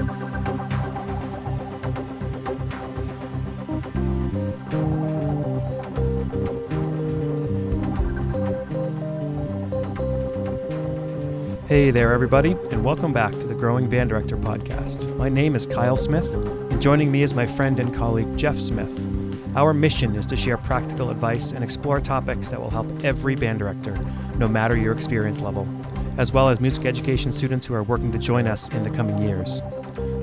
Hey there, everybody, and welcome back to the Growing Band Director podcast. My name is Kyle Smith, and joining me is my friend and colleague, Jeff Smith. Our mission is to share practical advice and explore topics that will help every band director, no matter your experience level, as well as music education students who are working to join us in the coming years.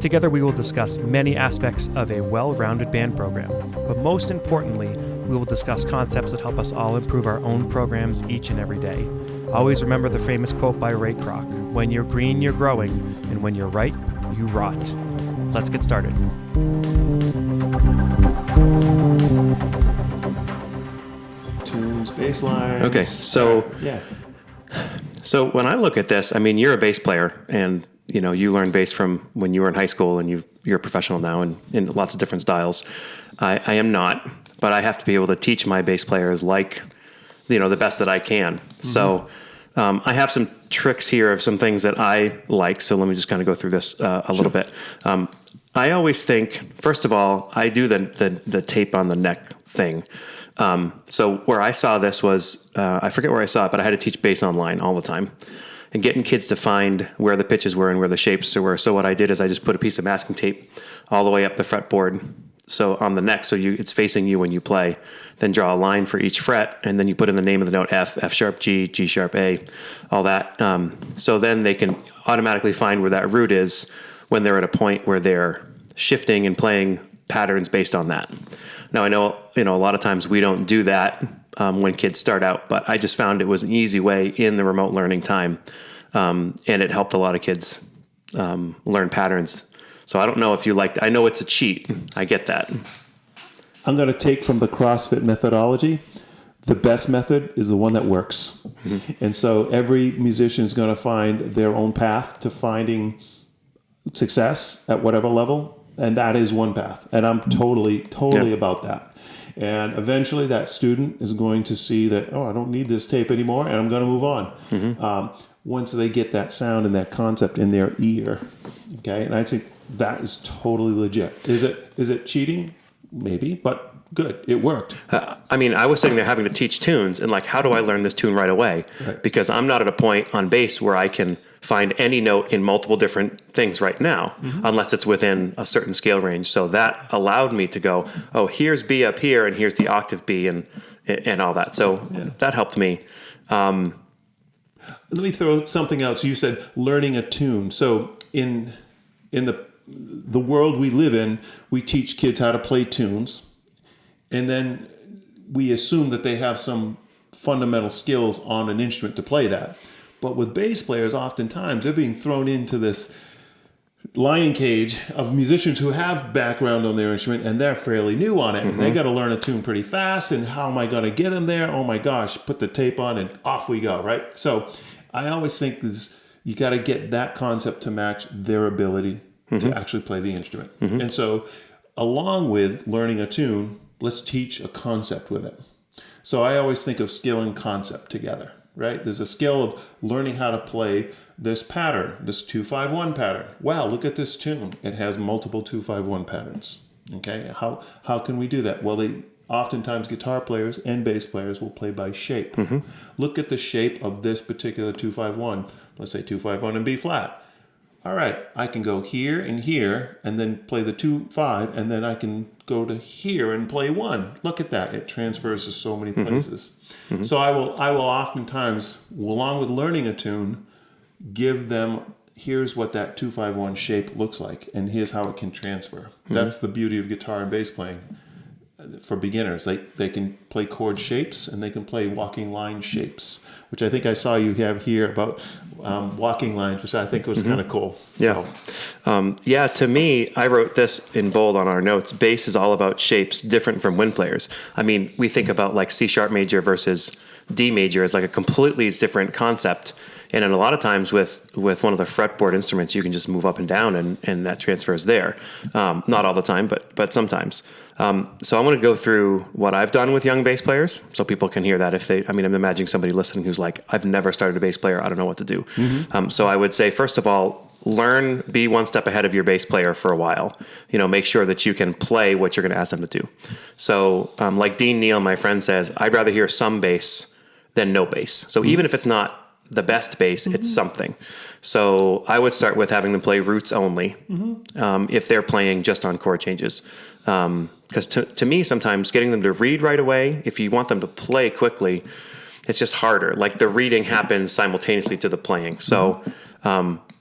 Together, we will discuss many aspects of a well-rounded band program, but most importantly, we will discuss concepts that help us all improve our own programs each and every day. Always remember the famous quote by Ray Kroc, "When you're green, you're growing, and when you're right, you rot." Let's get started. Tunes, bass lines. Okay, so Yeah. so when I look at this, I mean, you're a bass player, and you learned bass from when you were in high school, and you're a professional now, and in lots of different styles. I am not, but I have to be able to teach my bass players the best that I can. Mm-hmm. So I have some tricks here of some things that I like. So let me just kind of go through this a little bit. I always think, first of all, I do the tape on the neck thing. So where I saw this was, I forget where I saw it, but I had to teach bass online all the time and getting kids to find where the pitches were and where the shapes were. So what I did is I just put a piece of masking tape all the way up the fretboard, so on the neck, so it's facing you when you play. Then draw a line for each fret, and then you put in the name of the note F, F sharp G, G sharp A, all that. So then they can automatically find where that root is when they're at a point where they're shifting and playing patterns based on that. Now I know a lot of times we don't do that when kids start out, but I just found it was an easy way in the remote learning time, and it helped a lot of kids learn patterns. So I don't know if you liked. I know it's a cheat. I get that. I'm going to take from the CrossFit methodology. The best method is the one that works. Mm-hmm. And so every musician is going to find their own path to finding success at whatever level. And that is one path. And I'm totally about that. And eventually that student is going to see that, I don't need this tape anymore, and I'm going to move on. Mm-hmm. Once they get that sound and that concept in their ear. Okay. And I think that is totally legit. Is it cheating? Maybe, but good. It worked. I was sitting there having to teach tunes, and how do I learn this tune right away? Right. Because I'm not at a point on bass where I can find any note in multiple different things right now, mm-hmm. unless it's within a certain scale range. So that allowed me to go, here's B up here, and here's the octave B, and all that. So that helped me. Let me throw something out. So you said learning a tune. So in the world we live in, we teach kids how to play tunes, and then we assume that they have some fundamental skills on an instrument to play that. But with bass players, oftentimes they're being thrown into this lion cage of musicians who have background on their instrument, and they're fairly new on it. Mm-hmm. And they got to learn a tune pretty fast, and how am I going to get them there? Oh my gosh, put the tape on and off we go, right? So I always think you got to get that concept to match their ability to actually play the instrument. Mm-hmm. And so along with learning a tune, let's teach a concept with it. So I always think of skill and concept together, right? There's a skill of learning how to play this pattern, this 2-5-1 pattern. Wow, look at this tune. It has multiple 2-5-1 patterns. Okay, how can we do that? Well, oftentimes guitar players and bass players will play by shape. Mm-hmm. Look at the shape of this particular 2-5-1. Let's say 2-5-1 and B flat. All right, I can go here and here and then play the 2-5, and then I can go to here and play 1. Look at that. It transfers to so many places. Mm-hmm. So I will oftentimes, along with learning a tune, give them, here's what that 2-5-1 shape looks like, and here's how it can transfer. Mm-hmm. That's the beauty of guitar and bass playing. For beginners, they can play chord shapes, and they can play walking line shapes, which I think I saw you have here about walking lines, which I think was kind of cool. Yeah. So. To me, I wrote this in bold on our notes. Bass is all about shapes, different from wind players. I mean, we think about C sharp major versus D major as a completely different concept. And then a lot of times with one of the fretboard instruments, you can just move up and down, and that transfers there. Not all the time, but sometimes. So I'm going to go through what I've done with young bass players, so people can hear that. I'm imagining somebody listening who's like, I've never started a bass player, I don't know what to do. Mm-hmm. So I would say, first of all, be one step ahead of your bass player for a while. Make sure that you can play what you're going to ask them to do. So, like Dean Neal, my friend, says, I'd rather hear some bass than no bass. So even if it's not the best bass, it's something. So I would start with having them play roots only if they're playing just on chord changes. Because to me, sometimes getting them to read right away, if you want them to play quickly, it's just harder. Like the reading happens simultaneously to the playing. So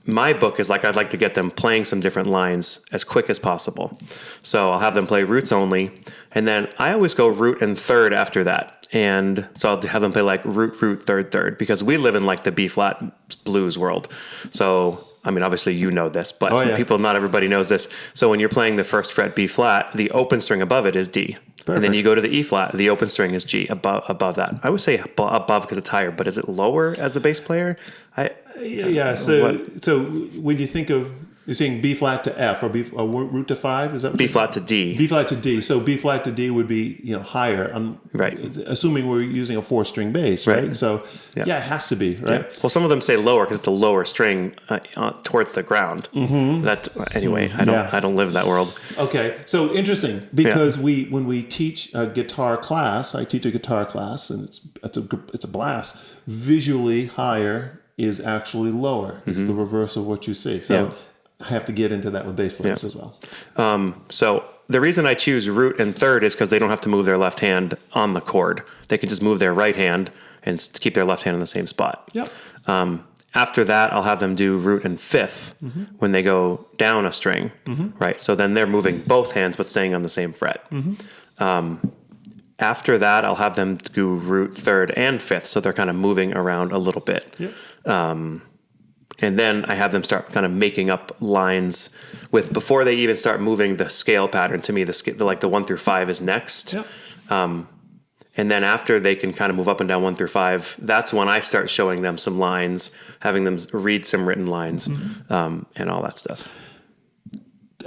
my book is like I'd like to get them playing some different lines as quick as possible. So I'll have them play roots only. And then I always go root and third after that. And so I'll have them play like root, root, third, third, because we live in like the B flat blues world. So, I mean, obviously you know this, but not everybody knows this. So when you're playing the first fret B flat, the open string above it is D. Perfect. And then you go to the E flat, the open string is G above that. I would say above because it's higher, but is it lower as a bass player? So when you think of, you're saying B flat to F or root to 5? Is that what B flat to D? B flat to D. So B flat to D would be higher. Right. Assuming we're using a 4-string bass, right? So it has to be, right? Yeah. Well, some of them say lower because it's a lower string towards the ground. Anyway, I don't live in that world. Okay, so interesting because when we teach a guitar class, I teach a guitar class, and it's a blast. Visually higher is actually lower. It's the reverse of what you see. So. I have to get into that with bass players as well. So the reason I choose root and third is because they don't have to move their left hand on the chord. They can just move their right hand and keep their left hand in the same spot. Yep. After that, I'll have them do root and fifth when they go down a string, right? So then they're moving both hands but staying on the same fret. After that, I'll have them do root, third, and fifth, so they're kind of moving around a little bit. Yep. And then I have them start kind of making up lines before they even start moving the scale pattern. To me, the 1 through 5 is next. Yep. And then after they can kind of move up and down 1 through 5, that's when I start showing them some lines, having them read some written lines, and all that stuff.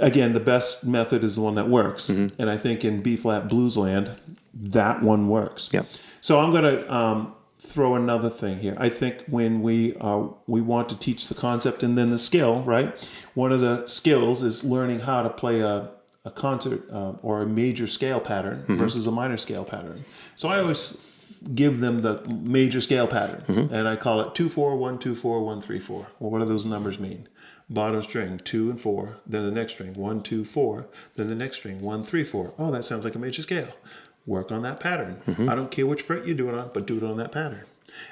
Again, the best method is the one that works. And I think in B-flat bluesland, that one works. Yep. So I'm going to throw another thing here. I think when we want to teach the concept and then the skill, right? One of the skills is learning how to play a concert or a major scale pattern versus a minor scale pattern. So I always give them the major scale pattern, and I call it 2-4, 1-2-4, 1-3-4. Well, what do those numbers mean? Bottom string 2 and 4, then the next string 1, 2, 4, then the next string 1, 3, 4. Oh, that sounds like a major scale. Work on that pattern. I don't care which fret you do it on, but do it on that pattern.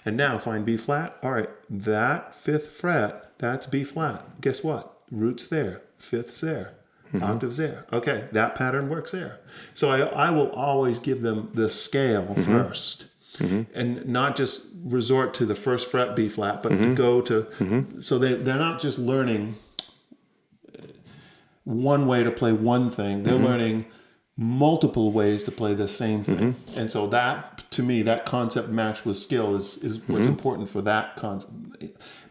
And now find B flat. All right, that 5th fret, that's B flat. Guess what? Root's there, 5th's there, octave's there. Okay, that pattern works there. So I will always give them the scale first. And not just resort to the first fret B flat, but to go to, so they're not just learning one way to play one thing. They're learning multiple ways to play the same thing. And so that, to me, that concept matched with skill is what's important for that concept.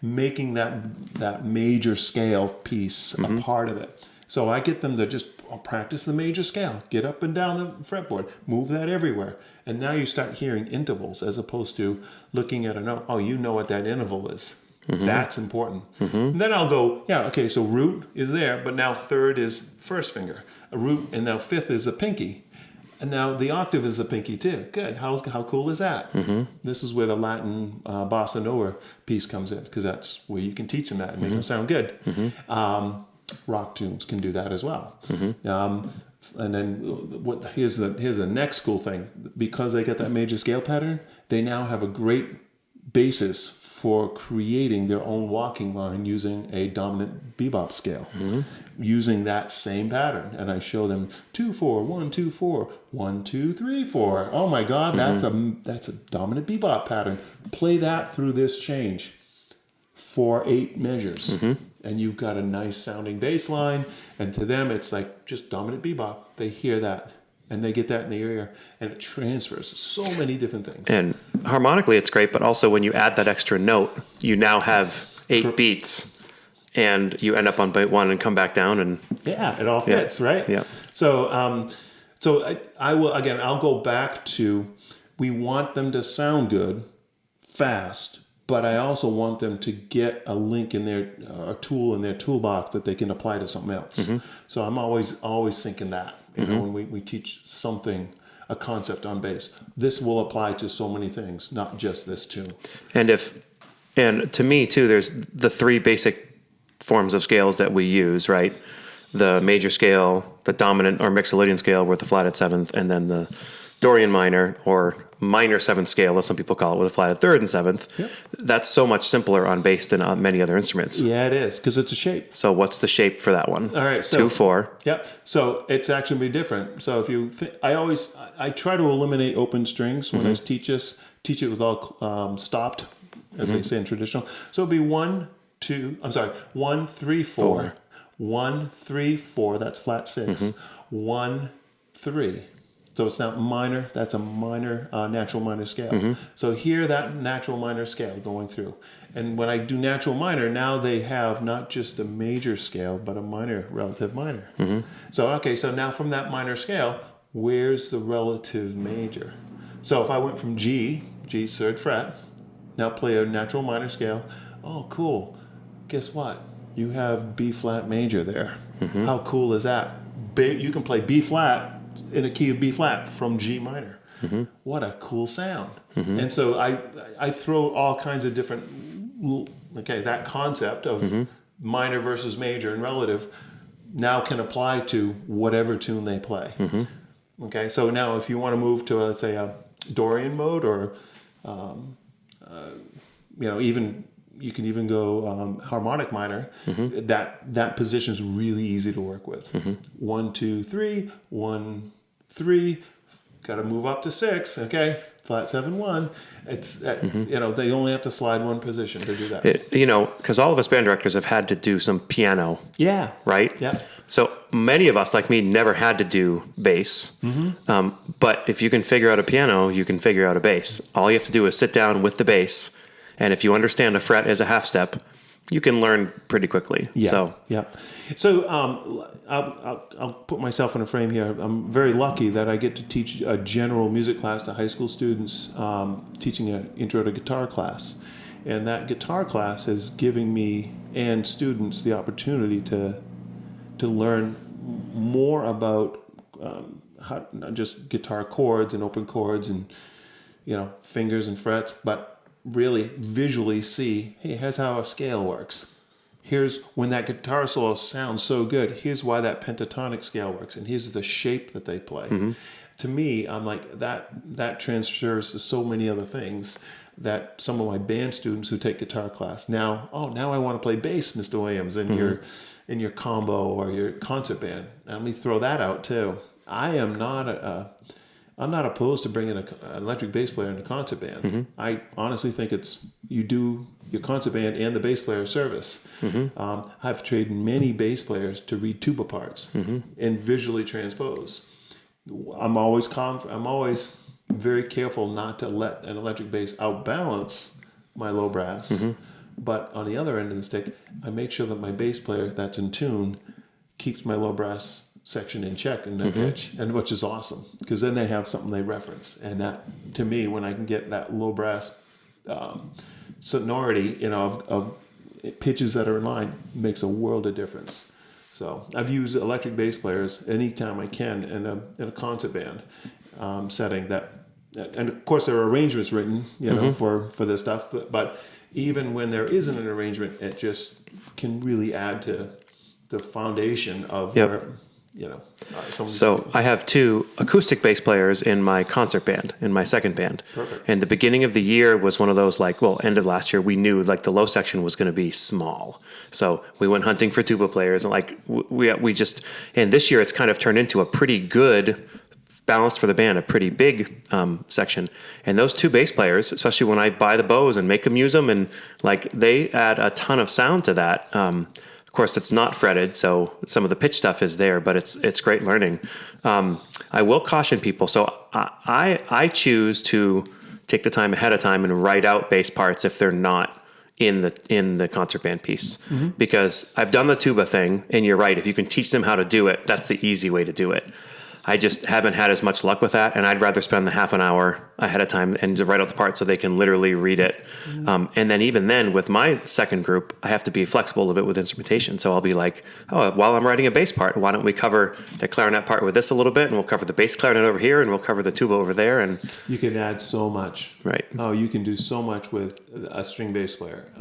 Making that major scale piece a part of it. So I get them to just practice the major scale. Get up and down the fretboard. Move that everywhere. And now you start hearing intervals as opposed to looking at a note. Oh, you know what that interval is. That's important. And then I'll go, so root is there, but now third is first finger. A root, and now 5th is a pinky. And now the octave is a pinky too. Good. How cool is that? This is where the Latin bossa nova piece comes in, because that's where you can teach them that and make them sound good. Rock tunes can do that as well. And then here's the next cool thing. Because they get that major scale pattern, they now have a great basis for creating their own walking line using a dominant bebop scale, using that same pattern. And I show them 2-4, 1-2-4, 1-2-3-4. Oh my God, that's a dominant bebop pattern. Play that through this change for 8 measures. And you've got a nice sounding bass line. And to them, it's like just dominant bebop. They hear that. And they get that in the ear, and it transfers so many different things. And harmonically, it's great, but also when you add that extra note, you now have 8 beats, and you end up on beat 1 and come back down, and it all fits, right? Yeah. So, I will again. I'll go back to we want them to sound good, fast, but I also want them to get a link in their a tool in their toolbox that they can apply to something else. So I'm always thinking that, you know, when we teach something, a concept on bass, this will apply to so many things, not just this tune. And to me too, there's the three basic forms of scales that we use, right? The major scale, the dominant or Mixolydian scale with the flatted seventh, and then the Dorian minor or minor seventh scale, as some people call it, with a flatted third and seventh. Yep. That's so much simpler on bass than on many other instruments. Yeah, it is, because it's a shape. So what's the shape for that one? All right, so 2/4. Yep. So it's actually be different. So if you, I try to eliminate open strings when I teach it with all stopped, as they say in traditional. So it'd be 1, 3, 4. 1, 3, 4. That's flat 6. 1, 3. So it's not minor. That's a minor, natural minor scale. So hear that natural minor scale going through. And when I do natural minor, now they have not just a major scale, but a minor, relative minor. So, okay, so now from that minor scale, where's the relative major? So if I went from G, third fret, now play a natural minor scale. Oh, cool. Guess what? You have B flat major there. How cool is that? You can play B flat in a key of B flat from G minor. What a cool sound. And so I throw all kinds of different, that concept of minor versus major and relative now can apply to whatever tune they play. Okay, so now if you want to move to, let's say, a Dorian mode, or even you can even go harmonic minor. That position is really easy to work with. 1, 2, 3, 1, 3. Got to move up to 6. Okay, flat 7, 1. It's they only have to slide one position to do that. Because all of us band directors have had to do some piano. Yeah. Right. Yeah. So many of us, like me, never had to do bass. But if you can figure out a piano, you can figure out a bass. All you have to do is sit down with the bass. And if you understand a fret as a half step, you can learn pretty quickly. Yeah. So I'll put myself in a frame here. I'm very lucky that I get to teach a general music class to high school students, teaching an intro to guitar class. And that guitar class is giving me and students the opportunity to learn more about how, not just guitar chords and open chords and fingers and frets, but really visually see, hey, here's how a scale works. Here's when that guitar solo sounds so good. Here's why that pentatonic scale works, and here's the shape that they play. To me, I'm like, that transfers to so many other things that some of my band students who take guitar class now I want to play bass, Mr. Williams, in your combo or your concert band. And let me throw that out too. I'm not opposed to bringing an electric bass player in a concert band. I honestly think you do your concert band and the bass player service. I've trained many bass players to read tuba parts and visually transpose. I'm always very careful not to let an electric bass outbalance my low brass. But on the other end of the stick, I make sure that my bass player that's in tune keeps my low brass section in check and that pitch, and which is awesome, because then they have something they reference. And that, to me, when I can get that low brass sonority, of pitches that are in line, makes a world of difference. So I've used electric bass players anytime I can in a concert band setting. And of course there are arrangements written, for this stuff. But even when there isn't an arrangement, it just can really add to the foundation of where. So I have 2 acoustic bass players in my concert band, in my second band. Perfect. And the beginning of the year was one of those end of last year, we knew the low section was going to be small. So we went hunting for tuba players, and and this year it's kind of turned into a pretty good balance for the band, a pretty big section. And those 2 bass players, especially when I buy the bows and make them use them, and they add a ton of sound to that. Of course, it's not fretted, so some of the pitch stuff is there, but it's great learning. I will caution people. So I choose to take the time ahead of time and write out bass parts if they're not in the concert band piece, because I've done the tuba thing, and you're right. If you can teach them how to do it, that's the easy way to do it. I just haven't had as much luck with that, and I'd rather spend the half an hour ahead of time and to write out the part so they can literally read it. And then even then, with my second group, I have to be flexible a bit with instrumentation. So I'll be like, oh, while I'm writing a bass part, why don't we cover the clarinet part with this a little bit, and we'll cover the bass clarinet over here, and we'll cover the tuba over there. And You can add so much. Right. Oh, you can do so much with a string bass player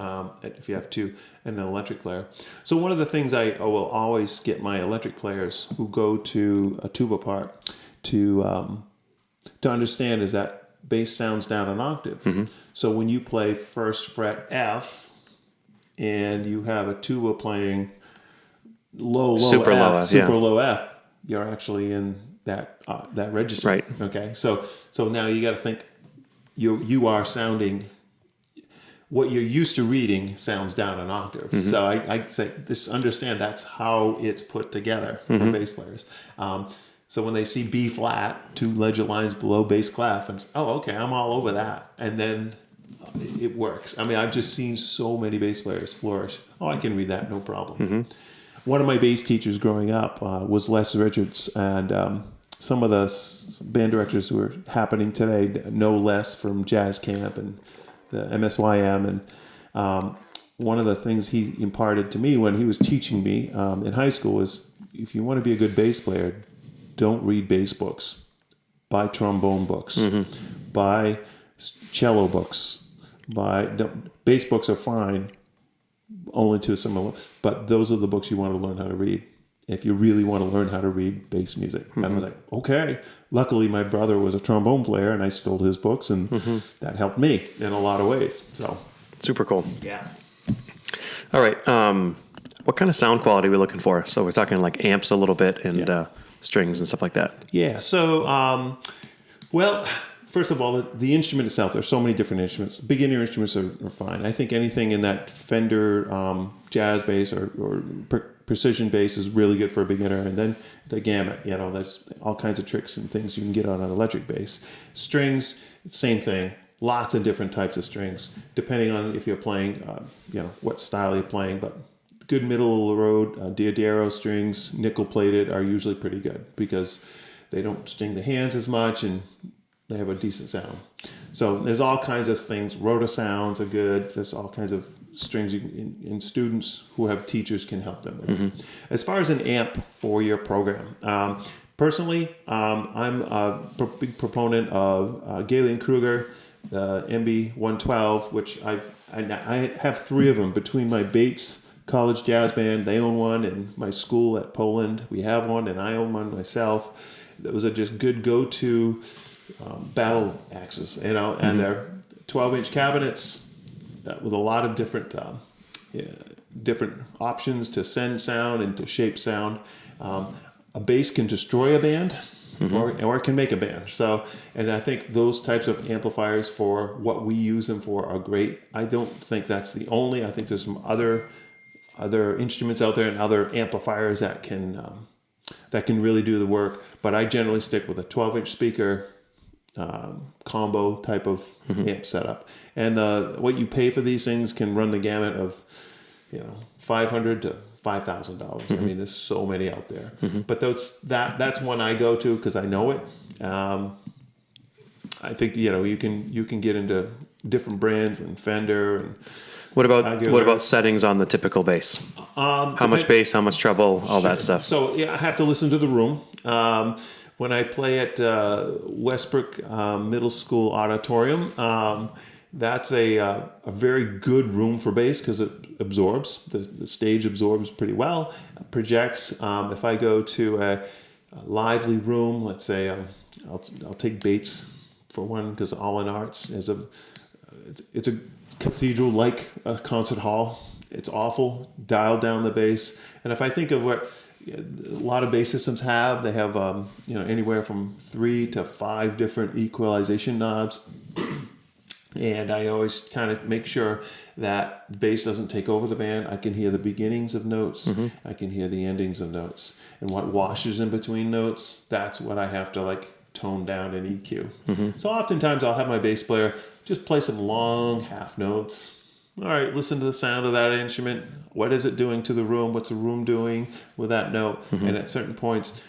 if you have two and an electric player. So one of the things I will always get my electric players who go to a tuba part to understand is that bass sounds down an octave. So when you play first fret F and you have a tuba playing low Super F, low F, super yeah. low F, you're actually in that register. Right. Okay. So now you got to think you are sounding what you're used to reading sounds down an octave. So I say just understand that's how it's put together for bass players. So when they see B flat, 2 ledger lines below bass clef, and okay, I'm all over that, and then it works. I mean, I've just seen so many bass players flourish. Oh, I can read that, no problem. One of my bass teachers growing up was Les Richards, and some of the band directors who are happening today know Les from Jazz Camp and the MSYM, and one of the things he imparted to me when he was teaching me in high school was, if you want to be a good bass player, don't read bass books. Buy trombone books. Buy cello books. Bass books are fine, only to a similar, but those are the books you want to learn how to read if you really want to learn how to read bass music. And I was like, okay. Luckily, my brother was a trombone player, and I stole his books, and that helped me in a lot of ways. So super cool. yeah. All right. What kind of sound quality are we looking for? So we're talking like amps a little bit and strings and stuff like that. Yeah. So, well, first of all, the instrument itself, there's so many different instruments. Beginner instruments are fine. I think anything in that Fender jazz bass or precision bass is really good for a beginner. And then the gamut, there's all kinds of tricks and things you can get on an electric bass. Strings, same thing. Lots of different types of strings, depending on if you're playing, what style you're playing. But good middle of the road Diodero strings, nickel plated, are usually pretty good because they don't sting the hands as much and they have a decent sound. So there's all kinds of things. Rotor sounds are good. There's all kinds of strings and students who have teachers can help them with. As far as an amp for your program, personally, I'm a big proponent of Galen Kruger, the MB112, which I have 3 of them between my Bates College Jazz Band. They own one, and my school at Poland, we have one, and I own one myself. Those are just good go-to battle axes, and they're 12-inch cabinets with a lot of different options to send sound and to shape sound. A bass can destroy a band, or it can make a band. So, and I think those types of amplifiers for what we use them for are great. I don't think that's the only. I think there's some other instruments out there and other amplifiers that can really do the work. But I generally stick with a 12-inch speaker combo type of amp setup. And what you pay for these things can run the gamut of $500 to $5,000. I mean, there's so many out there. But that's one I go to because I know it. I think you can get into different brands and Fender and. What about settings on the typical bass? How much bass, how much treble, all that stuff. So I have to listen to the room. When I play at Westbrook Middle School Auditorium, that's a very good room for bass because it absorbs. The stage absorbs pretty well, projects. If I go to a lively room, let's say I'll take Bates for one because All in Arts is it's a cathedral like a concert hall. It's awful. Dial down the bass. And if I think of what a lot of bass systems have, they have anywhere from 3 to 5 different equalization knobs. And I always kind of make sure that bass doesn't take over the band. I can hear the beginnings of notes. I can hear the endings of notes. And what washes in between notes, that's what I have to tone down and EQ. So oftentimes I'll have my bass player just play some long half notes all right, listen to the sound of that instrument. What is it doing to the room? What's the room doing with that note? And at certain points,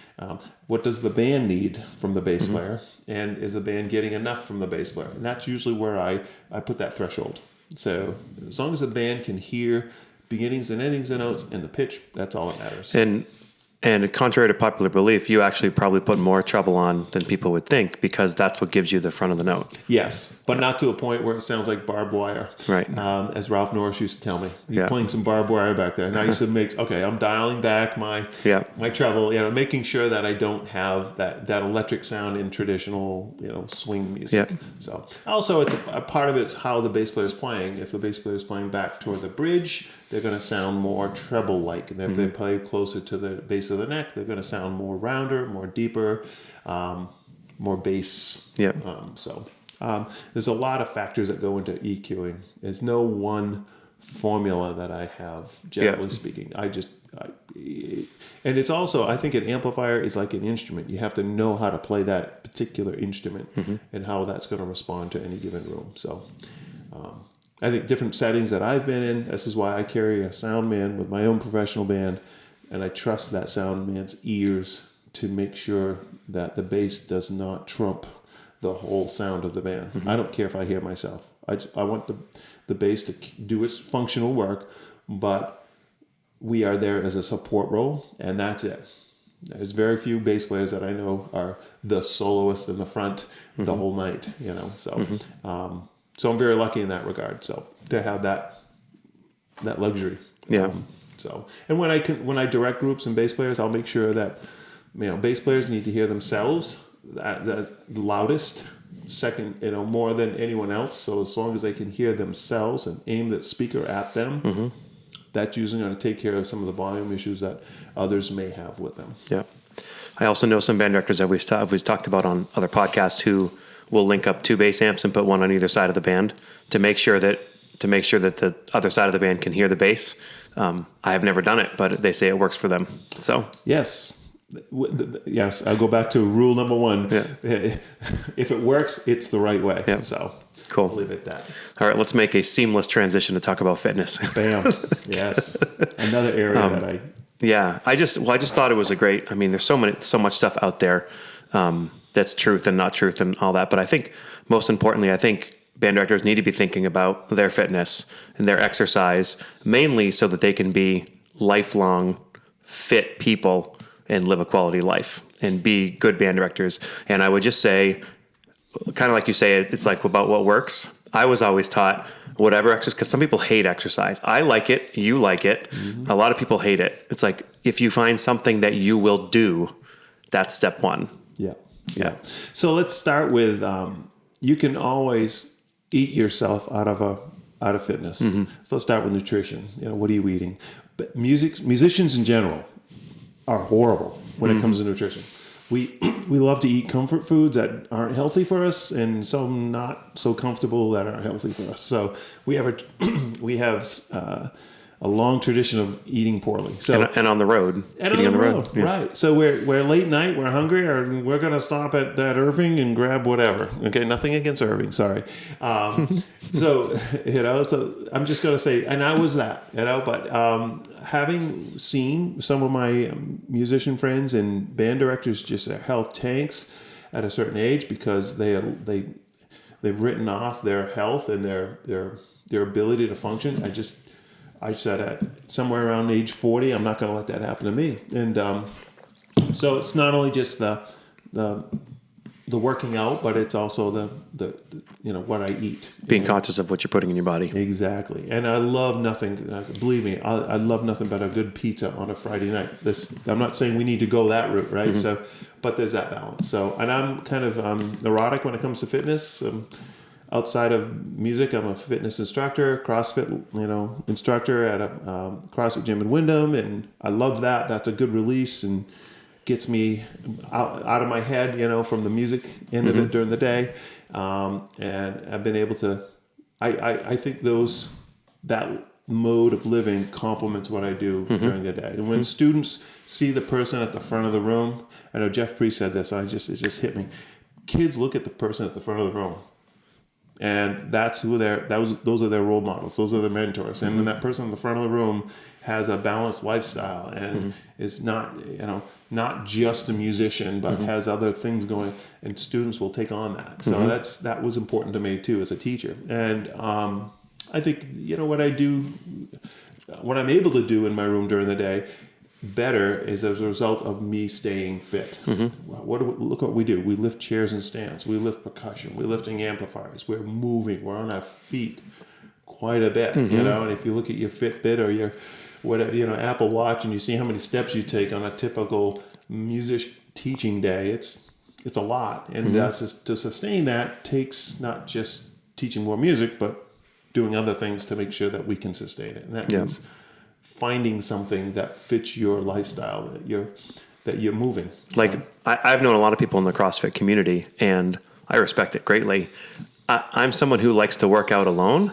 what does the band need from the bass player? And is the band getting enough from the bass player? And that's usually where I put that threshold. So as long as the band can hear beginnings and endings of notes and the pitch, that's all that matters. And contrary to popular belief, you actually probably put more treble on than people would think, because that's what gives you the front of the note. Yes, but not to a point where it sounds like barbed wire. Right. As Ralph Norris used to tell me. He's Yeah. playing some barbed wire back there. And I used to I'm dialing back my treble, making sure that I don't have that electric sound in traditional, swing music. Yeah. So also it's a part of it's how the bass player is playing. If the bass player is playing back toward the bridge, they're going to sound more treble-like. And if they play closer to the base of the neck, they're going to sound more rounder, more deeper, more bass. Yeah. There's a lot of factors that go into EQing. There's no one formula that I have, generally speaking. And it's also, I think an amplifier is like an instrument. You have to know how to play that particular instrument and how that's going to respond to any given room. So I think different settings that I've been in, this is why I carry a sound man with my own professional band, and I trust that sound man's ears to make sure that the bass does not trump the whole sound of the band. I don't care if I hear myself. I want the bass to do its functional work, but we are there as a support role, and that's it. There's very few bass players that I know are the soloist in the front the whole night, So I'm very lucky in that regard. So to have that luxury. Yeah. And when I direct groups and bass players, I'll make sure that bass players need to hear themselves the loudest, second, more than anyone else. So as long as they can hear themselves and aim the speaker at them, that's usually going to take care of some of the volume issues that others may have with them. Yeah. I also know some band directors that we've talked about on other podcasts who will link up 2 bass amps and put one on either side of the band to make sure that the other side of the band can hear the bass. I have never done it, but they say it works for them. So yes, I'll go back to rule number 1. Yeah. If it works, it's the right way. Yeah. So cool. I'll leave it at that. All right, let's make a seamless transition to talk about fitness. Bam. Yes. Another area that I. Yeah, I just thought it was a great. I mean, there's so much stuff out there that's truth and not truth and all that. But I think most importantly, band directors need to be thinking about their fitness and their exercise, mainly so that they can be lifelong fit people and live a quality life and be good band directors. And I would just say, kind of like you say, it's like about what works. I was always taught whatever exercise, because some people hate exercise. I like it. You like it. A lot of people hate it. It's like, if you find something that you will do, that's step 1. Yeah. So let's start with, you can always eat yourself out of fitness. So let's start with nutrition. What are you eating? But musicians in general are horrible when it comes to nutrition. We love to eat comfort foods that aren't healthy for us, and some not so comfortable that aren't healthy for us. So we have a long tradition of eating poorly. So and on the road, eating on the road. Yeah. Right? So we're late night, we're hungry, or we're gonna stop at that Irving and grab whatever. Okay, nothing against Irving, sorry. So I'm just gonna say, and I was that, but having seen some of my musician friends and band directors, just their health tanks at a certain age because they've written off their health and their ability to function. I said at somewhere around age 40, I'm not going to let that happen to me. And so it's not only just the working out, but it's also the what I eat. Being conscious of what you're putting in your body. Exactly. And I love nothing. Believe me, I love nothing but a good pizza on a Friday night. I'm not saying we need to go that route, right? So, but there's that balance. So, and I'm kind of neurotic when it comes to fitness. Outside of music, I'm a fitness instructor, CrossFit, instructor at a CrossFit gym in Wyndham, and I love that. That's a good release and gets me out of my head, from the music end of it during the day. And I've been able to. I think that mode of living complements what I do during the day. And when students see the person at the front of the room, I know Jeff Priest said this. It just hit me. Kids look at the person at the front of the room. And that's who those are their role models. Those are their mentors. And when that person in the front of the room has a balanced lifestyle and is not just a musician, but has other things going, and students will take on that. So that was important to me too as a teacher. And I think, what I'm able to do in my room during the day better is as a result of me staying fit. Look what we do. We lift chairs and stands. We lift percussion. We're lifting amplifiers. We're moving. We're on our feet quite a bit, and if you look at your Fitbit or your Apple Watch, and you see how many steps you take on a typical music teaching day, it's a lot. And to sustain that takes not just teaching more music, but doing other things to make sure that we can sustain it. And that means finding something that fits your lifestyle, that you're moving. Like I've known a lot of people in the CrossFit community, and I respect it greatly. I'm someone who likes to work out alone,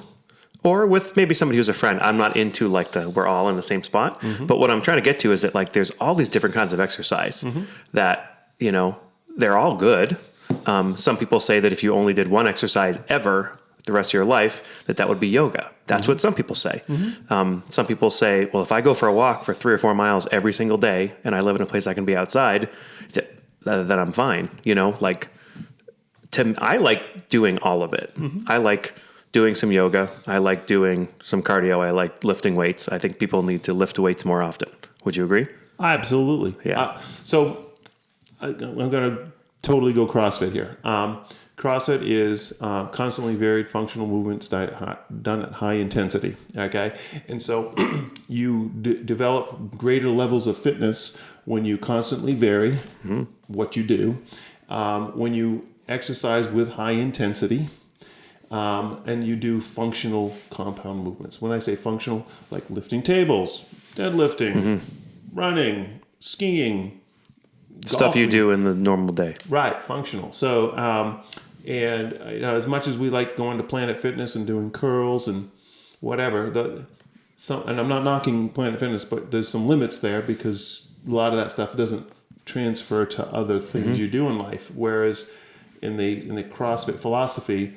or with maybe somebody who's a friend. I'm not into we're all in the same spot. But what I'm trying to get to is that there's all these different kinds of exercise that, they're all good. Some people say that if you only did one exercise ever the rest of your life, that would be yoga. That's what some people say. Some people say, well, if I go for a walk for 3 or 4 miles every single day and I live in a place I can be outside, then I'm fine. I like doing all of it. I like doing some yoga. I like doing some cardio. I like lifting weights. I think people need to lift weights more often. Would you agree? Absolutely. Yeah. So I'm going to totally go CrossFit here. CrossFit is constantly varied functional movements done at high intensity. Okay, and so you develop greater levels of fitness when you constantly vary what you do, when you exercise with high intensity, and you do functional compound movements. When I say functional, like lifting tables, deadlifting, running, skiing, stuff golfing. you do in the normal day. Right, functional. So, and as much as we like going to Planet Fitness and doing curls and whatever, and I'm not knocking Planet Fitness, but there's some limits there because a lot of that stuff doesn't transfer to other things you do in life. Whereas in the CrossFit philosophy,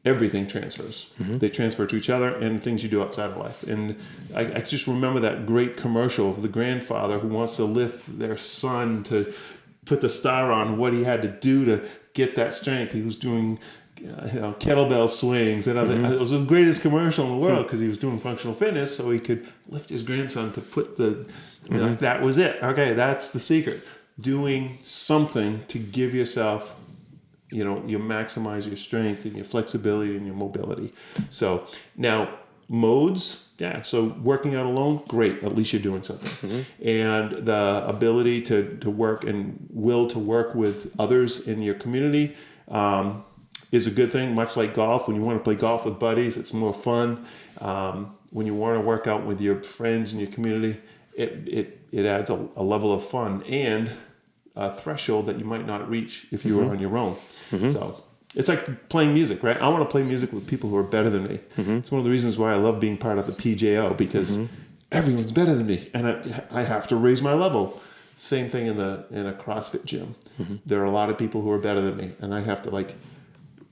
everything transfers. They transfer to each other and things you do outside of life. And I just remember that great commercial of the grandfather who wants to lift their son to put the star on what he had to do to get that strength. He was doing kettlebell swings and other. It was the greatest commercial in the world because he was doing functional fitness so he could lift his grandson to put that was it. Okay, that's the secret. Doing something to give yourself, you maximize your strength and your flexibility and your mobility. So now modes, so working out alone, great, at least you're doing something. And the ability to work and will to work with others in your community is a good thing, much like golf. When you want to play golf with buddies, it's more fun. When you want to work out with your friends in your community, it adds a level of fun and a threshold that you might not reach if you were on your own. So it's like playing music, right? I want to play music with people who are better than me. It's one of the reasons why I love being part of the PJO because everyone's better than me and I have to raise my level. Same thing in a CrossFit gym. There are a lot of people who are better than me and I have to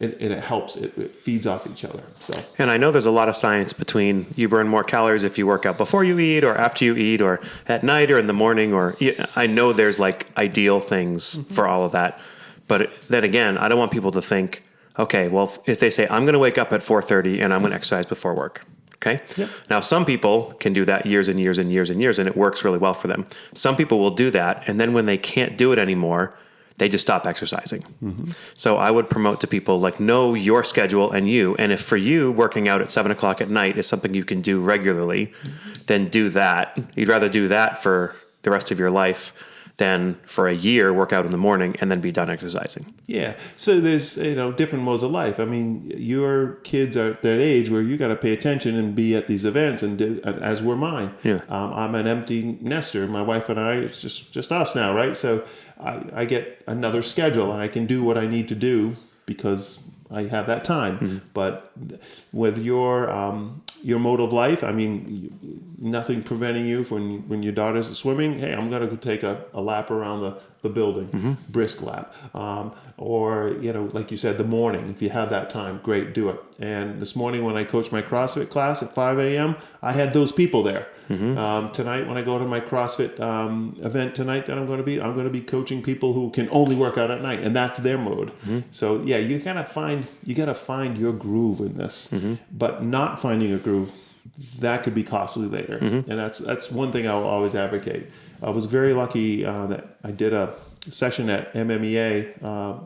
and it helps. It feeds off each other. So. And I know there's a lot of science between you burn more calories if you work out before you eat or after you eat or at night or in the morning. Or I know there's ideal things for all of that. But then again, I don't want people to think, okay, well, if they say, I'm going to wake up at 4:30 and I'm going to exercise before work. Okay. Yep. Now, some people can do that years and years and years and years, and it works really well for them. Some people will do that. And then when they can't do it anymore, they just stop exercising. So I would promote to people know your schedule and you. And if for you, working out at 7:00 at night is something you can do regularly, then do that. You'd rather do that for the rest of your life than for a year work out in the morning and then be done exercising. Yeah. So there's, different modes of life. I mean, your kids are at that age where you got to pay attention and be at these events as were mine. Yeah. I'm an empty nester. My wife and I, it's just us now, right? So I get another schedule and I can do what I need to do because I have that time. But with your mode of life, I mean, nothing preventing you when your daughter's swimming. Hey, I'm gonna go take a lap around the building, brisk lap. Or, like you said, the morning, if you have that time, great, do it. And this morning when I coached my CrossFit class at 5 a.m., I had those people there. Tonight when I go to my CrossFit event tonight that I'm going to be coaching people who can only work out at night, and that's their mode. So yeah, you gotta find your groove in this, but not finding a groove, that could be costly later. And that's one thing I'll always advocate. I was very lucky that I did a session at MMEA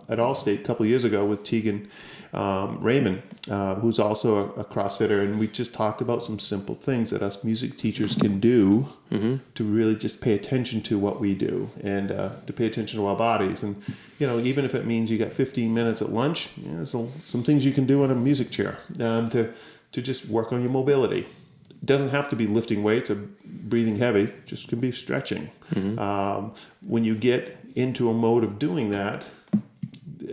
at Allstate a couple of years ago with Tegan Raymond, who's also a CrossFitter, and we just talked about some simple things that us music teachers can do to really just pay attention to what we do and to pay attention to our bodies. And even if it means you got 15 minutes at lunch, there's some things you can do in a music chair to just work on your mobility. It doesn't have to be lifting weights or breathing heavy, just can be stretching. When you get into a mode of doing that,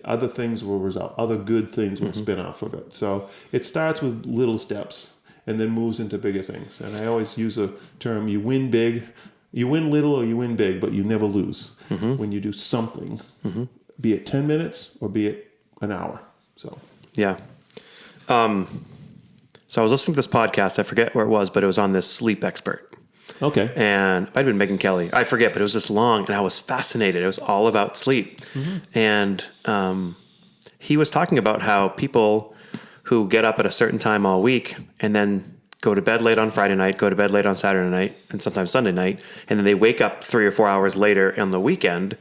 other things will result, other good things will spin off of it. So it starts with little steps and then moves into bigger things. And I always use a term, you win big, you win little or you win big, but you never lose when you do something, be it 10 minutes or be it an hour. So, yeah. So I was listening to this podcast, I forget where it was, but it was on this sleep expert. Okay. And I'd been Megan Kelly. I forget, but it was this long, and I was fascinated. It was all about sleep. And he was talking about how people who get up at a certain time all week and then go to bed late on Friday night, go to bed late on Saturday night, and sometimes Sunday night, and then they wake up 3 or 4 hours later on the weekend,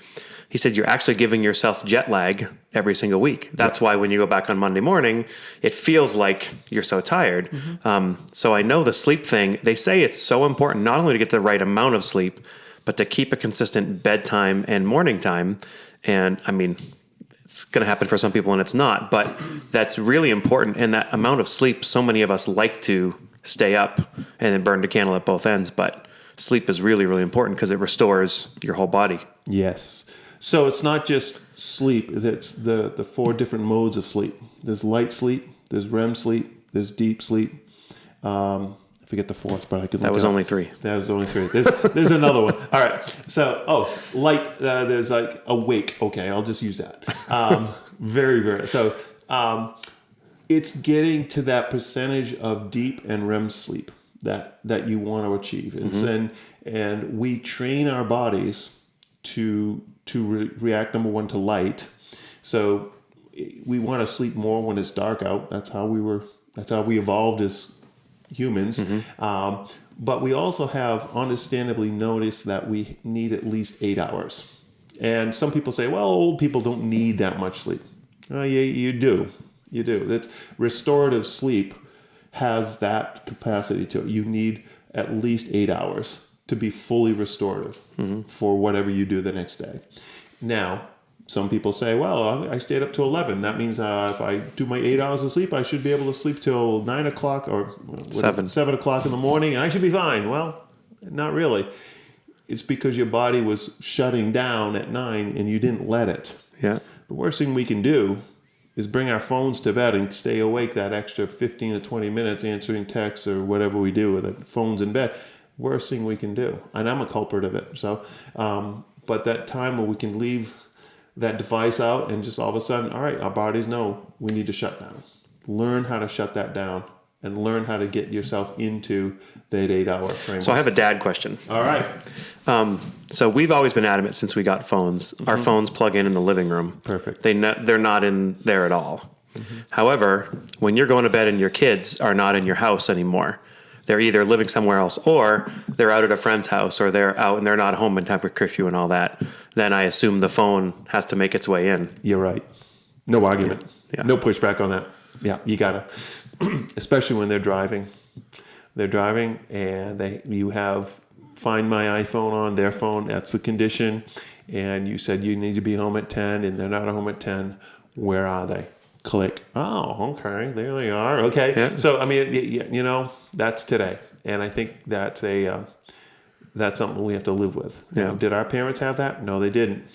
he said, you're actually giving yourself jet lag every single week. That's why when you go back on Monday morning, it feels like you're so tired. So I know the sleep thing, they say it's so important not only to get the right amount of sleep, but to keep a consistent bedtime and morning time. And I mean, it's going to happen for some people and it's not, but that's really important. And that amount of sleep, so many of us like to stay up and then burn the candle at both ends, but sleep is really, really important because it restores your whole body. Yes. So it's not just sleep, it's the 4 different modes of sleep. There's light sleep, there's REM sleep, there's deep sleep. I forget the 4th, but I could look That was it up. only 3. That was only 3. There's another one. All right. So, light, there's like awake. Okay, I'll just use that. Very, very. So it's getting to that percentage of deep and REM sleep that you want to achieve. And we train our bodies to react, number one, to light. So we want to sleep more when it's dark out. That's how we evolved as humans. But we also have understandably noticed that we need at least 8 hours. And some people say, well, old people don't need that much sleep. Yeah, you do. You do. That's restorative sleep has that capacity to it. You need at least 8 hours to be fully restorative for whatever you do the next day. Now, some people say, well, I stayed up till 11. That means if I do my 8 hours of sleep, I should be able to sleep till 9 o'clock or 7 o'clock in the morning, and I should be fine. Well, not really. It's because your body was shutting down at 9 and you didn't let it. Yeah. The worst thing we can do is bring our phones to bed and stay awake that extra 15 to 20 minutes answering texts or whatever we do with the phones in bed. Worst thing we can do. And I'm a culprit of it. So, but that time where we can leave that device out and just all of a sudden, all right, our bodies know we need to shut down. Learn how to shut that down and learn how to get yourself into that 8 hour framework. So I have a dad question. All right. So we've always been adamant since we got phones. Our phones plug in the living room. Perfect. They're not in there at all. However, when you're going to bed and your kids are not in your house anymore, they're either living somewhere else or they're out at a friend's house or they're out and they're not home in time for curfew and all that, then I assume the phone has to make its way in. You're right. No argument. Yeah. No pushback on that. Yeah, you gotta. Especially when they're driving. They're driving and you have Find My iPhone on their phone. That's the condition. And you said you need to be home at 10 and they're not home at 10. Where are they? Click. Oh, okay. There they are. Okay. Yeah. So, I mean, that's today. And I think that's something we have to live with. Yeah. Did our parents have that? No, they didn't.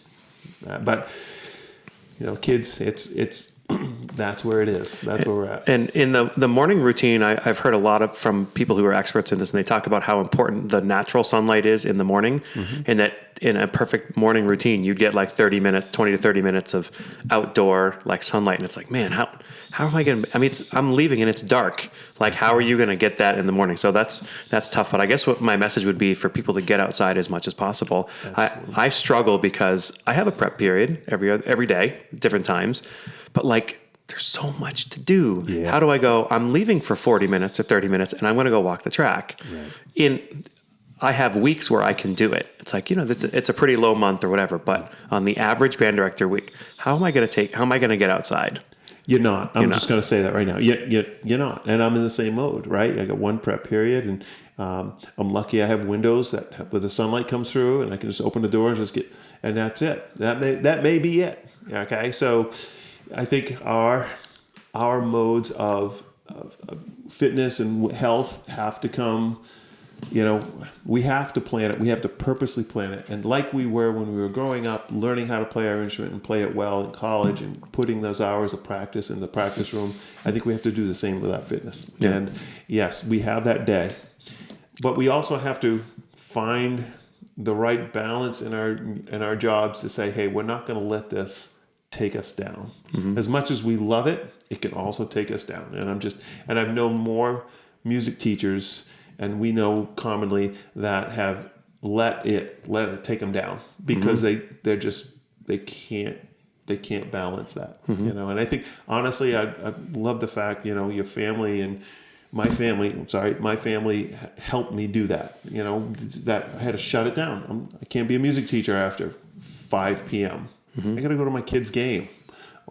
But, kids, it's that's where it is. That's where we're at. And in the morning routine, I've heard a lot from people who are experts in this, and they talk about how important the natural sunlight is in the morning, and that in a perfect morning routine, you'd get like 20 to 30 minutes of outdoor like sunlight. And it's like, man, how am I going to, I mean, I'm leaving and it's dark. Like, how are you going to get that in the morning? So that's tough. But I guess what my message would be for people to get outside as much as possible. I struggle because I have a prep period every day, different times, but like, there's so much to do. Yeah. How do I go? I'm leaving for 40 minutes or 30 minutes and I'm going to go walk the track. Right. I have weeks where I can do it. It's like, it's a pretty low month or whatever, but on the average band director week, how am I going to get outside? You're not. I'm just going to say that right now. You're not. And I'm in the same mode, right? I got one prep period, and I'm lucky I have windows where the sunlight comes through, and I can just open the door and just get, and that's it. That may be it. Okay, so I think our modes of fitness and health have to come. We have to plan it. We have to purposely plan it. And like we were when we were growing up, learning how to play our instrument and play it well in college and putting those hours of practice in the practice room, I think we have to do the same with our fitness. Yeah. And yes, we have that day. But we also have to find the right balance in our jobs to say, hey, we're not going to let this take us down. Mm-hmm. As much as we love it, it can also take us down. And I've known more music teachers, and we know commonly that have let it take them down because they can't balance that. Mm-hmm. And I think honestly, I love the fact your family and my family helped me do that. That I had to shut it down. I can't be a music teacher after 5 p.m. Mm-hmm. I got to go to my kid's game.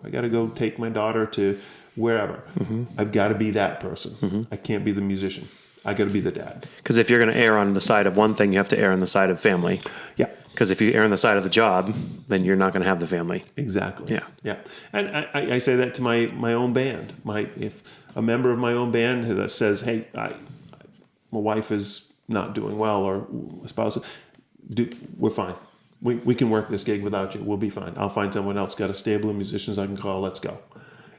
I got to go take my daughter to wherever. Mm-hmm. I've got to be that person. Mm-hmm. I can't be the musician. I got to be the dad. Because if you're going to err on the side of one thing, you have to err on the side of family. Yeah. Because if you err on the side of the job, then you're not going to have the family. Exactly. Yeah. Yeah. And I say that to my own band. If a member of my own band says, "Hey, my wife is not doing well," or a spouse, we're fine. We can work this gig without you. We'll be fine. I'll find someone else. Got a stable of musicians I can call. Let's go.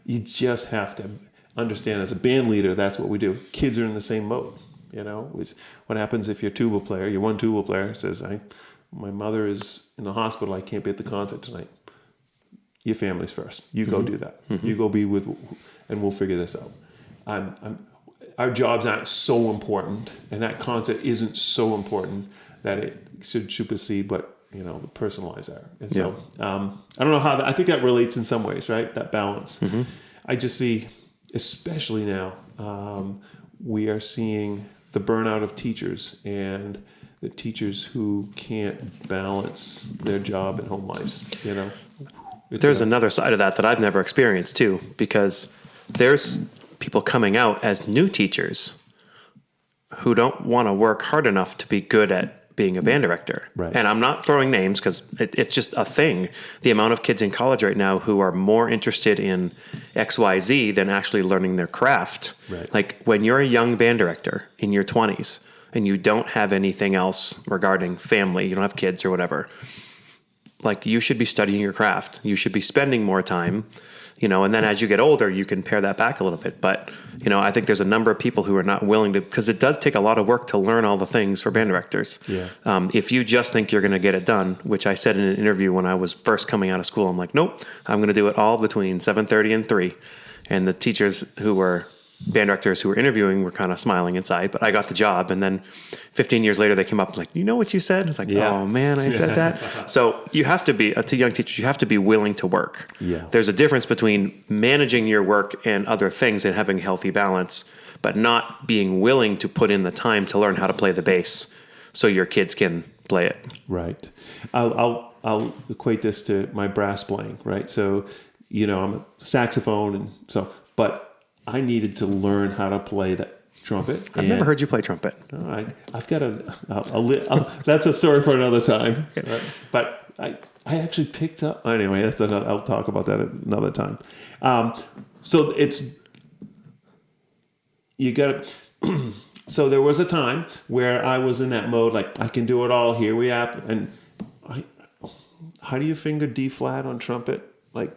You just have to understand, as a band leader, that's what we do. Kids are in the same mode. What happens if your one tuba player says, my mother is in the hospital, I can't be at the concert tonight. Your family's first. You go do that. Mm-hmm. You go be with, and we'll figure this out. Our jobs aren't so important, and that concert isn't so important that it should supersede what the personal lives are. And so I don't know how I think that relates in some ways, right? That balance. Mm-hmm. I just see, especially now, we are seeing the burnout of teachers and the teachers who can't balance their job and home lives. There's another side of that I've never experienced too, because there's people coming out as new teachers who don't want to work hard enough to be good at being a band director. Right. And I'm not throwing names because it's just a thing. The amount of kids in college right now who are more interested in XYZ than actually learning their craft. Right. Like when you're a young band director in your 20s and you don't have anything else regarding family, you don't have kids or whatever, like you should be studying your craft. You should be spending more time, and then as you get older, you can pare that back a little bit. But, I think there's a number of people who are not willing to, because it does take a lot of work to learn all the things for band directors. Yeah. If you just think you're going to get it done, which I said in an interview when I was first coming out of school, I'm like, nope, I'm going to do it all between 7:30 and 3. And the teachers who were band directors who were interviewing were kind of smiling inside, but I got the job. And then 15 years later, they came up like, you know what you said? It's like, oh man, I said that. So you have to be, to young teachers, you have to be willing to work. Yeah. There's a difference between managing your work and other things and having a healthy balance, but not being willing to put in the time to learn how to play the bass so your kids can play it. Right. I'll equate this to my brass playing, right? So, I'm a saxophone, but I needed to learn how to play that trumpet. I've never heard you play trumpet. I've got that's a story for another time. Right? But I actually picked up. Anyway, I'll talk about that another time. So you got to. So there was a time where I was in that mode, like I can do it all. Here we are, and how do you finger D flat on trumpet? Like,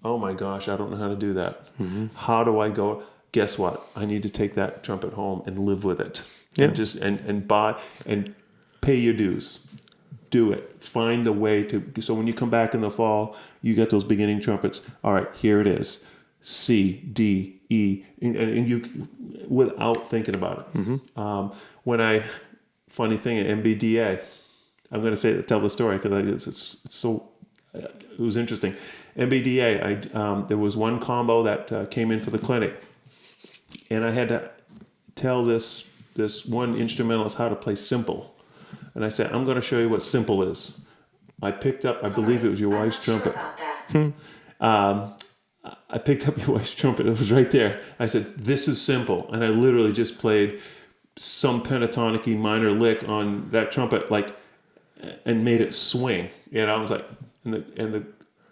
oh my gosh, I don't know how to do that. Mm-hmm. How do I go? Guess what? I need to take that trumpet home and live with it. Yeah. And buy and pay your dues. do it. Find a way to, so when you come back in the fall, you get those beginning trumpets. All right, here it is. C, D, E, and you, without thinking about it. Funny thing at MBDA, I'm going to tell the story because it's so, it was interesting. MBDA, there was one combo that came in for the clinic, and I had to tell this one instrumentalist how to play simple. And I said, I'm going to show you what simple is. I picked up, I believe it was your wife's trumpet. I picked up your wife's trumpet. It was right there. I said, this is simple. And I literally just played some pentatonic minor lick on that trumpet, and made it swing. I was like,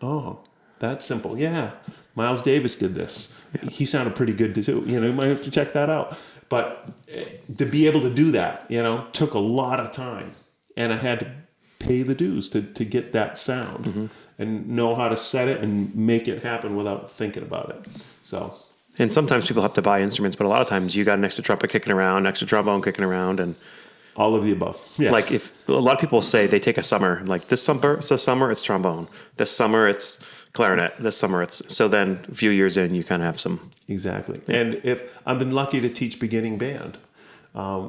oh, that's simple. Yeah. Miles Davis did this. Yeah. He sounded pretty good too. You might have to check that out. But to be able to do that, took a lot of time. And I had to pay the dues to get that sound and know how to set it and make it happen without thinking about it. So. And sometimes people have to buy instruments, but a lot of times you got an extra trumpet kicking around, extra trombone kicking around, and all of the above. Yeah. Like if a lot of people say they take a summer, like this summer it's trombone, this summer it's clarinet, this summer it's, so then a few years in you kind of have some. Exactly. And if I've been lucky to teach beginning band.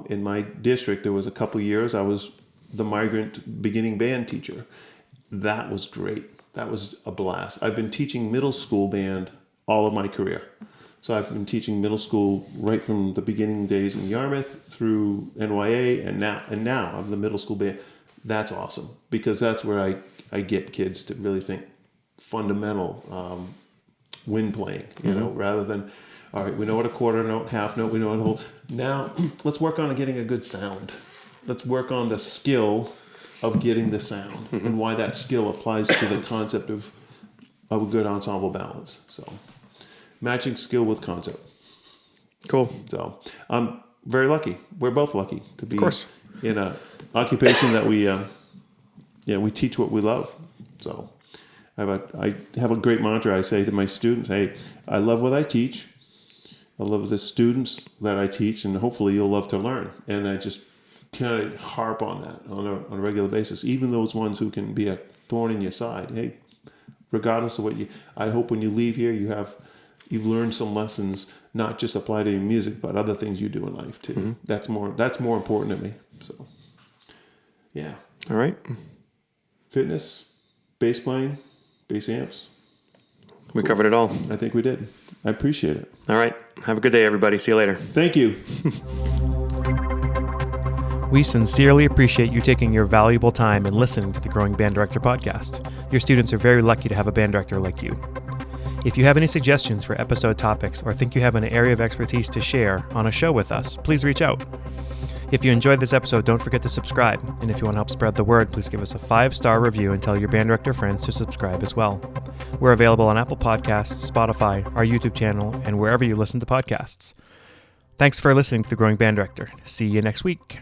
In my district, there was a couple of years I was the migrant beginning band teacher. That was great. That was a blast. I've been teaching middle school band all of my career. So I've been teaching middle school right from the beginning days in Yarmouth through NYA, and now I'm the middle school band. That's awesome because that's where I get kids to really think fundamental wind playing, rather than, all right, we know what a quarter note, half note, we know what a whole. Now let's work on getting a good sound. Let's work on the skill of getting the sound and why that skill applies to the concept of a good ensemble balance. So. Matching skill with concept. Cool. So I'm very lucky. We're both lucky to be in a occupation that we teach what we love. So I have a great mantra. I say to my students, hey, I love what I teach. I love the students that I teach, and hopefully you'll love to learn. And I just kind of harp on that on a regular basis, even those ones who can be a thorn in your side. Hey, regardless of I hope when you leave here, you've learned some lessons, not just apply to your music, but other things you do in life too. That's more important to me. So, yeah. All right. Fitness, bass playing, bass amps. We covered it all. I think we did. I appreciate it. All right. Have a good day, everybody. See you later. Thank you. We sincerely appreciate you taking your valuable time and listening to the Growing Band Director podcast. Your students are very lucky to have a band director like you. If you have any suggestions for episode topics or think you have an area of expertise to share on a show with us, please reach out. If you enjoyed this episode, don't forget to subscribe. And if you want to help spread the word, please give us a 5-star review and tell your band director friends to subscribe as well. We're available on Apple Podcasts, Spotify, our YouTube channel, and wherever you listen to podcasts. Thanks for listening to The Growing Band Director. See you next week.